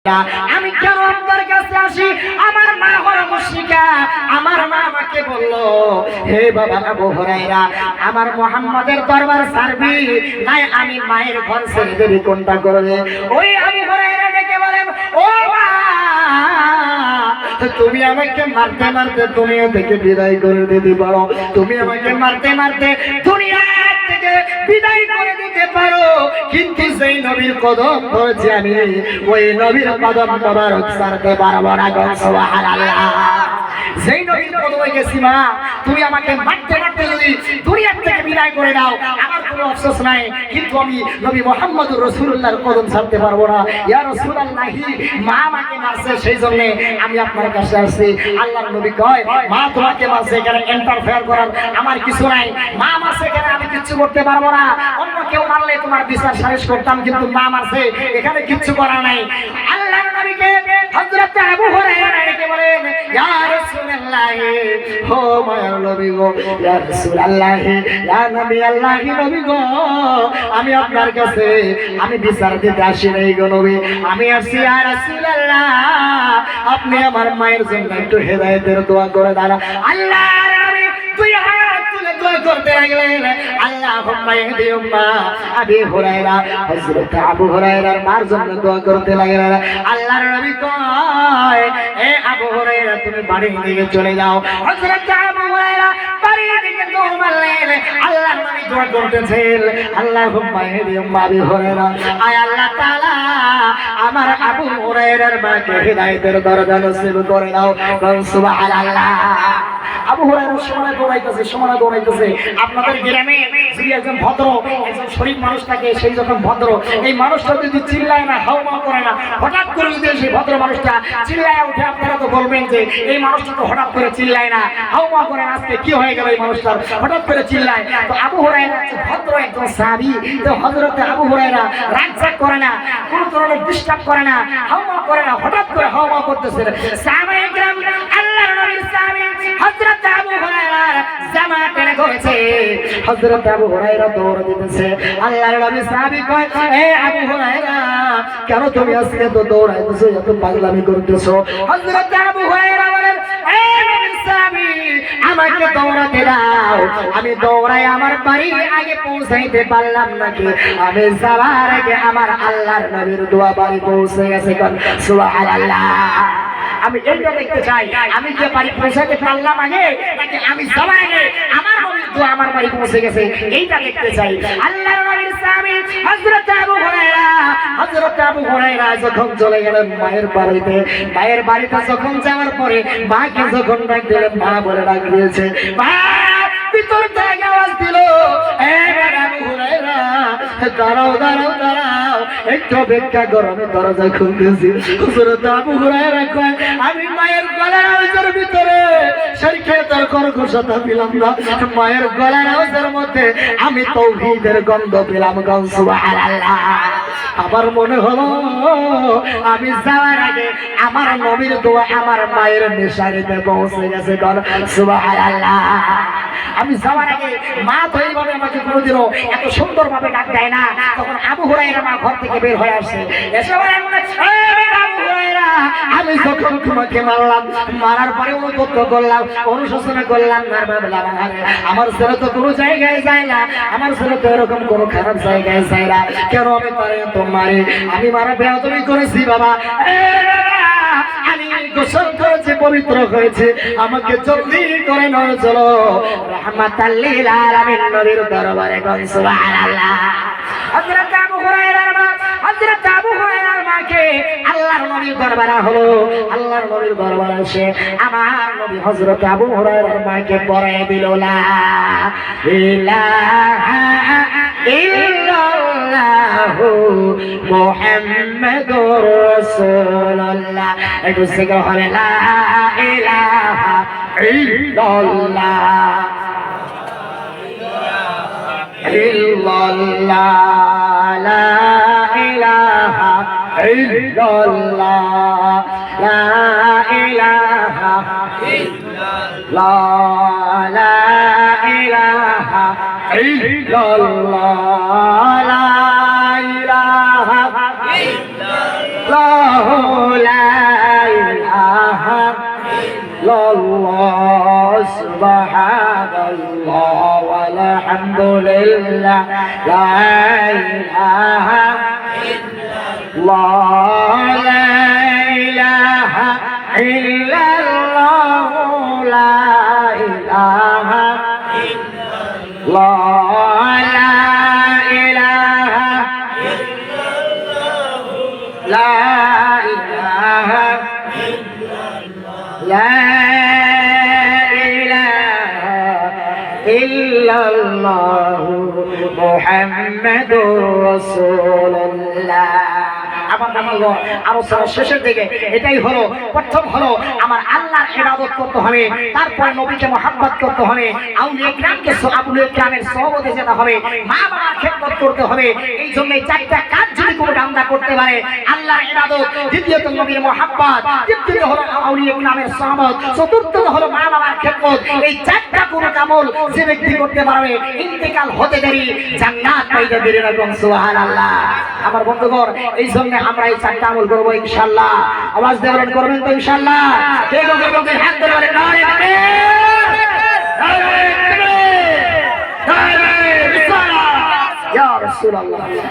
আমি কেন আপনার কাছে আসি? আমার মা হলো মুশরিকা। আমার মা আমাকে বলল, হে বাবা আবু হুরায়রা, আমার মুহাম্মাদের দরবার ছাড়বি নাই আমি মায়ের ঘর ছেড়ে দেবি, কোনটা করবে? ওই আবু হুরায়রা ডেকে বলেন, ও মা, তুমি আমাকে মারতে মারতে দুনিয়া থেকে বিদায় করে দিতে পারো, তুমি আমাকে মারতে মারতে দুনিয়া থেকে বিদায় করে দিতে পারো, কিন্তু সেই নবীর কদম ধরেছি আমি, ওই নবীর কদম মোবারক ছাড়তে পারবো না। সুবহানাল্লাহ। সেই নবীর কদমে গেছি মা, তুমি আমাকে মারতে মারতে যদি দুনিয়া থেকে বিদায় করে দাও আমার কোনো আফসোস নাই, কিন্তু আমি নবী মুহাম্মদুর রাসূলুল্লাহর কদম ছাড়তে পারবো না। ইয়া রাসূলুল্লাহি, মা আমাকে মারছে, সেই জন্য আমি আপনার কাছে আসছি। আল্লাহর নবী কয়, মা তোমাকে মারছে, এখানে ইন্টারফেয়ার করার আমার কিছু নাই। মা মারছে, এখানে আমি কিচ্ছু করতে পারবো না। অন্য কেউ মারলে তোমার বিচার সালিশ করতাম, কিন্তু মা মারছে, এখানে কিচ্ছু করার নাই। আল্লাহর নবীকে হযরত আবু হুরায়রা ডেকে বলেন, ইয়া রাসূলুল্লাহ, ও মায়ার নবী গো, ইয়া রাসূলুল্লাহ, ইয়া নবী আল্লাহ, নবী গো, আমি আপনার কাছে আমি বিচার দিতে আসি নাই গো নবী, আমি আসি ইয়া রাসূলুল্লাহ, আপনি আমার মায়ের জন্য একটু হেদায়েতের দোয়া করে দাও। আল্লাহর নবী দুই হাত তুলে দোয়া করতে লাগলেন, আল্লাহুম্মা ইহদি উম্মা আবি হুরায়রা। হযরত আবু হুরায়রার মার জন্য দোয়া করতে লাগলেন। আল্লাহর নবী কয়, এ আবু হুরায়রা, তুমি বাড়ির দিকে চলে যাও। হযরত আবু হুরায়রা বাড়ির দিকে দৌড় মারলেন। আল্লাহর নবী দোয়া করতেছেন, আল্লাহুম্মা ইহদি উম্মা আবি হুরায়রা, আয় আল্লাহ তাআলা, আমার আবু হুরায়রার মাকে হেদায়েতের দরজা নসিব করে দাও। সুবহানাল্লাহ। আবু হুরায়রা সময় দৌড়াইতেছে। আপনাদের গ্রামে যদি একজন ভদ্র, একজন শরীফ মানুষ থাকে, সেই যখন ভদ্র, এই মানুষটা যদি চিল্লায় না, হাউমাউ করে না, হঠাৎ করে যদি সেই ভদ্র মানুষটা চিল্লায় উঠে, আপনারা তো বলবেন যে এই মানুষটা তো হঠাৎ করে চিল্লায় না, হাউমাউ করে না, আজকে কি হয়ে গেল এই মানুষটার, হঠাৎ করে চিল্লায়। তো আবু হুরায়রা ভদ্র একজন সাহাবী, তো হযরত আবু হুরায়রা রাগজাগ করে না, কোনো ধরনের ডিস্টার্ব করে না, হাউমাউ করে না, হঠাৎ করে হাউমাউ করতেছে। সাহাবায়ে কেরাম, আল্লাহর নবীর সাহাবী হযরত আবু হুরায়রা জামা টেনে ধরেছে। হযরত আবু হুরায়রা দৌড় দিতেছে। আল্লাহর নবী সাহাবী কয়, এ আবু হুরায়রা, কেন তুমি আজকে তো দৌড়াইতেছো, এত পাগলামি করতেছো? হযরত আবু হুরায়রা বলেন, এ নবীর সাহাবী, আমাকে দৌড়াতে দাও, আমি দৌড়াই আমার বাড়ি আগে পৌঁছাইতে পারলাম নাকি, আমি যাওয়ার আগে আমার আল্লাহর নবীর দোয়া বাড়ি পৌঁছে গেছে। সুবহানাল্লাহ। আমি এইটা দেখতে চাই, আমি যে বাড়ি পৌঁছাতে পারলাম আগে নাকি আমি যাওয়ার আগে আমার নবীর দোয়া আমার বাড়ি পৌঁছে গেছে, এইটা দেখতে চাই। আল্লাহর নবীর সাহাবী হযরত আবু হুরায়রা যখন চলে গেলেন মায়ের বাড়িতে যখন যাওয়ার পরে মাকে যখন ডাক দিলেন, মা বলে ডাক দিয়েছে, মা ভিতর থেকে আওয়াজ দিল, এ আবু হুরায়রা, দাঁড়াও, একটু অপেক্ষা করো, আমি দরজা খুলতেছি। হযরত আবু হুরায়রা কয়, আমি মায়ের গলার আওয়াজের ভিতরে শরীয়তের কর্কশতা পেলাম না, মায়ের গলার আওয়াজের মধ্যে আমি তাওহীদের গন্ধ পেলাম। সুবহানাল্লাহ। আমার মনে হলো আমি যাওয়ার আগে আমার নবীর দোয়া আমার মায়ের নিশানিতে পৌঁছে গেছে। সুবহানাল্লাহ। আমি যাওয়ার আগে মা তো এইভাবে আমাকে কোনোদিনও এত সুন্দরভাবে ডাক দেয় না। তখন আবু হুরায়রা মা ঘর থেকে বের হয়ে আসছে, এসে বলেন, আবু হুরায়রা, আমি যখন তোমাকে মারলাম, মারার পরে অনুতপ্ত করলাম, অনুশোচনা করলাম, আমার ছেলে তো কোনো জায়গায় যায় না, আমার ছেলে তো এরকম কোনো খারাপ জায়গায় যায় না, কেন আমি তারে তো মারি? আমি মারা বেয়াদবি করেছি বাবা, আমি গোসল করেছি, পবিত্র হয়েছে, আমাকে জলদি করে নিয়ে চলো রাহমাতাল লিল আলামিন নবীর দরবারে। সুবহানাল্লাহ। হযরত আবু হুরায়রার মাকে আল্লাহর নবীর দরবারে হলো। আল্লাহর নবীর দরবারে এসে আমার নবী হযরত আবু হুরায়রার মাকে পড়ায় দিল, লা ইলাহা ইল্লাল্লাহু মুহাম্মাদুর রাসূলুল্লাহ। একটু সিগা হলে লা ইলাহা ইল্লাল্লাহ, ইল্লাল্লাহ, লা ইলাহা ইল্লাল্লাহ, লা ইলাহা ইল্লাল্লাহ, লা ইলাহা ইল্লাল্লাহ, লা ইলাহা ইল্লাল্লাহ, ইল্লাল্লাহ সুবহানাল্লাহ ওয়ালহামদুলিল্লাহ লা ইলাহা ইল্লাল্লাহ লা ইলাহা ইল্লাল্লাহ লা ইলাহা ইল্লাল্লাহ লা ইলাহা লা ইলাহা লা ইলাহা ইল্লাল্লাহ মুহাম্মাদুর রাসূলুল্লাহ। আলোচনার শেষের দিকে এটাই হলো, প্রথম হলো আমার আল্লাহর ইবাদত করতে হবে, তারপর নবীকে মহব্বত করতে হবে, আউলিয়া কিরামকে আউলিয়া কিরামের সহবতে যেতে হবে, মা বাবার খেদমত করতে হবে। এই জন্য চারটা কাজ যদি কোনো বান্দা করতে পারে, আল্লাহর ইবাদত, দ্বিতীয়ত নবীর মহব্বত, তৃতীয়ত হলো আউলিয়া কিরামের সহবত, চতুর্থত হলো মা বাবার খেদমত, এই চারটা কোনো আমল যে ব্যক্তি করতে পারবে ইন্তেকাল হতে দেরি জান্নাত পাইতে দেরি না। সুবহানাল্লাহ। আমার বন্ধুগণ, এই জন্য আমরা এই চারটা আমল করবো ইনশাআল্লাহ। আওয়াজ দিয়ে বলেন করবেন তো ইনশাআল্লাহ? কে কে হাত ধরে বলেন নারে নারে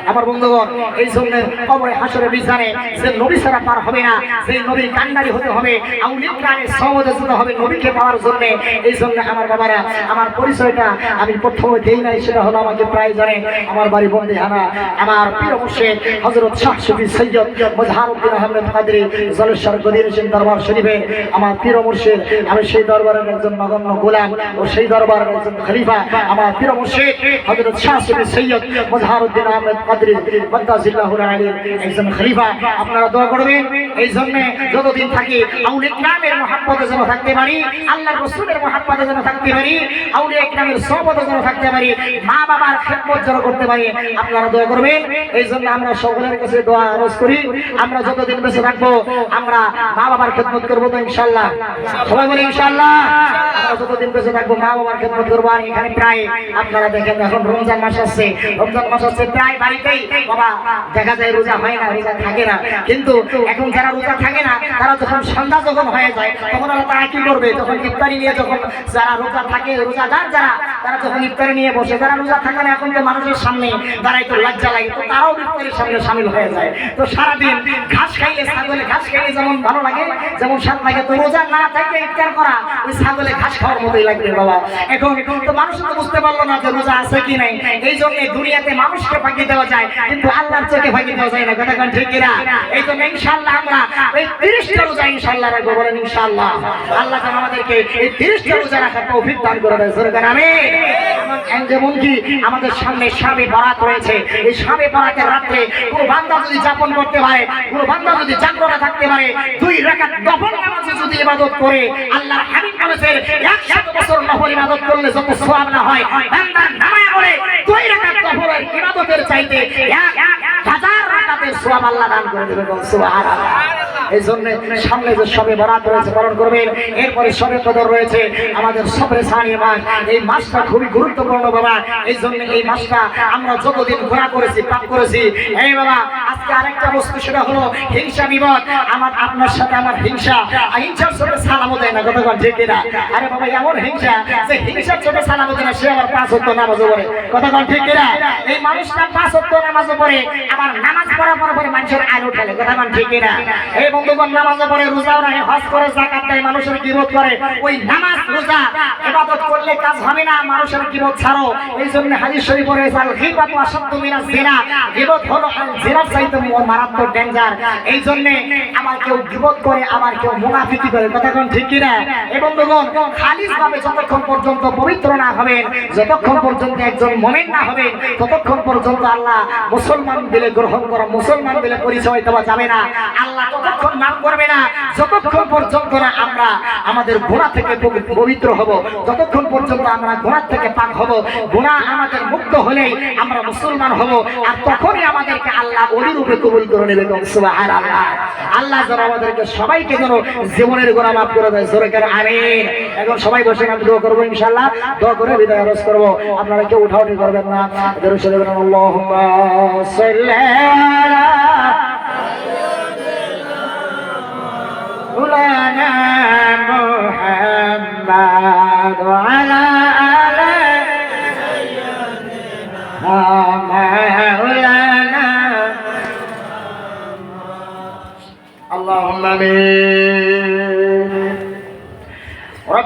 আমার বন্ধুগণ, এই জন্য কবরে হাসরে বিছানে যে নবী ছাড়া পার হবে না, সেই নবীর কান্ডারি হতে হবে, আউলিয়া কিরামের সহবতে যেতে হবে নবীকে পাওয়ার জন্য। এই জন্য আমার বাবারা, আমার পরিচয়টা আমি প্রথমে দেই নাই, সেটা হলো আমাকে প্রায় জানে আমার বাড়ি বন্দিহানা, আমার প্রিয় মুর্শিদ হযরত শাহ সুফি সৈয়দ মুজহারউদ্দিন আহমেদ কাদরী জলেশ্বর গদির হোসেন দরবার শরীফে আমার প্রিয় মুর্শিদ, আমি সেই দরবারের একজন নগণ্য গোলাম ও সেই দরবারের একজন খলিফা। আমার প্রিয় মুর্শিদ হযরত শাহ সুফি সৈয়দ মুজহারউদ্দিন আহমেদ কাদরী বাদাজিল্লাহুল আলিম একজন খলিফা। আপনারা দোয়া করবেন এই জন্য যতদিন থাকি আউলিয়া কিরামের মহব্বতে যেন থাকতে পারি, আল্লাহর রাসূলের মহব্বতে যেন থাকতে পারি, আউলিয়া কিরামের সহবতে যেন থাকতে পারি, মা বাবার খেদমত যেন করতে পারি। আপনারা দোয়া করবেন। এই জন্য আমরা সকলের কাছে দোয়া আরজ করি, আমরা যতদিন বেঁচে থাকবো আমরা মা বাবার খেদমত করবো তো ইনশাআল্লাহ। সবাই বলি ইনশাআল্লাহ। আমরা যতদিন বেঁচে থাকবো মা বাবার খেদমত করবো। আর এখানে প্রায় আপনারা দেখেন এখন রমজান মাস আসছে, রমজান মাস আসছে, প্রায় বাড়িতেই বাবা দেখা যায় রোজা হয় না, রোজা থাকে না। কিন্তু এখন যারা রোজা থাকে না তারা যখন সন্ধ্যা যখন হয়ে যায় তখন তারা কি করবে, যখন ইফতারি নিয়ে, যখন যারা রোজা থাকে রোজাদার যারা, তারা যখন ইফতারি নিয়ে বসে, যারা রোজা থাকে না এখন তো মানুষের সামনে দাঁড়াই তো লজ্জা লাগে, তো তারাও ইফতারির সামনে শামিল হয়ে যায়। তো সারাদিন ঘাস খাইলে, ছাগলে ঘাস খাইলে যেমন ভালো লাগে, যেমন স্বাদ লাগে, তো রোজা না থেকে ইফতার করা ওই ছাগলে ঘাস খাওয়ার মতোই লাগবে বাবা। এখন তো মানুষ তো বুঝতে পারলো না যে রোজা আছে কি নাই। এই জন্য দুনিয়াতে মানুষকে ফাঁকি দেওয়া যায় কিন্তু আল্লাহর চোখে ফাঁকি দেওয়া যায় না। কথা কোন ঠিক কিনা? এই জন্য ইনশাআল্লাহ আমরা এই 30টা রোজা ইনশাআল্লাহ রাখবো। বলেন ইনশাআল্লাহ। আল্লাহ যেন আমাদেরকে এই 30টা রোজা রাখার তৌফিক দান করে দেয়। জোরে বলেন আমিন। যেমন কি আমাদের সামনে শাবে বরাত রয়েছে, এই শাবে বরাতের রাতে কোনো বান্দা যদি যাপন করতে পারে, কোনো বান্দা যদি জাগ্রত থাকতে পারে, 2 রাকাত নফল নামাজে যদি ইবাদত করে, আল্লাহর হাবিব বলেছেন 100 বছর নফল ইবাদত করলে যত সওয়াব না হয়, বান্দা নামায়ে পড়ে 2 রাকাত নফলের ইবাদতের চাইতে 1000 রাকাতের সওয়াব আল্লাহ দান করে দেবে। সুবহানাল্লাহ। এই জন্য সামনে যে শবে বরাত রয়েছে পালন করবেন। এরপরে শবে কদর রয়েছে, আমাদের সবরে সানি মাস। এই মাসটা খুবই গুরুত্বপূর্ণ বাবা। এই জন্য এই মাসটা আমরা যতদিন ঘোরা করেছি, পাপ করেছি, এই বাবা আজকে আরেকটা বস্তু, সেটা হলো হিংসা বিবাদ। আমার আপনার সাথে আমার হিংসা, হিংসার চোটে সালামও দেয় না। কথা ঠিক কিনা? আরে বাবা এমন হিংসা যে হিংসার চোটে সালামও দেয় না, সে আবার 5 ওয়াক্ত নামাজও পড়ে। কথা ঠিক কিনা? এই মানুষটা 5 ওয়াক্ত নামাজও পড়ে, আবার নামাজ পড়ার পরে মানুষের আলো ঠেলে। কথা ঠিক কিনা? এই বন্ধুগণ নামাজও পড়ে, রোজাও রাখে, হজ করে, যাকাত দেয়, মানুষের গীবত করে। ওই নামাজ রোজা ইবাদত করলে কাজ হবে না, মানুষের গীবত ছাড়ো। এই জন্য হাদিস শরীফ রয়েছে আল গীবাতু আশাদ্দু মিনাজ জিনা, গীবত হলো জিনার চাইতে মারাত্মক ডেঞ্জার। এই জন্য আমার কেউ গীবত করে, আমার কেউ মুনাফিকি করে। কথা কোন ঠিক কিনা? এই বন্ধুগণ খালিস ভাবে যতক্ষণ পর্যন্ত পবিত্র না হবেন, যতক্ষণ পর্যন্ত একজন মুমিন না হবেন, ততক্ষণ পর্যন্ত আল্লাহ মুসলমান বলে গ্রহণ করা, মুসলমান বলে পরিচয় দেওয়া যাবে না। আল্লাহ ততক্ষণ মাফ করবে না যতক্ষণ পর্যন্ত না আমরা আমাদের গুনাহ থেকে পবিত্র হব, যতক্ষণ পর্যন্ত আমরা গুনাহ থেকে পাক হব। গুনাহ আমাদের মুক্ত হলেই আমরা মুসলমান হব, আর তখনই আমাদেরকে আল্লাহ ওলি রূপে কবুল করে নেবে। সুবহানাল্লাহ। আল্লাহ যেন আমাদেরকে সবাইকে যেন জীবনের গুনাহ মাফ করে দেয়। জোরে করে আমিন। এখন সবাই বসে আমরা দোয়া করব ইনশাআল্লাহ। দোয়া করে বিদায় আরজ করব। আপনারা কেউ উঠাউঠি করবেন না। দরুদ শরীফ পড়ুন। আল্লাহুম্মা সাল্লি আলা مولانا محمد محمد وعلى آله مولانا اللهم آمين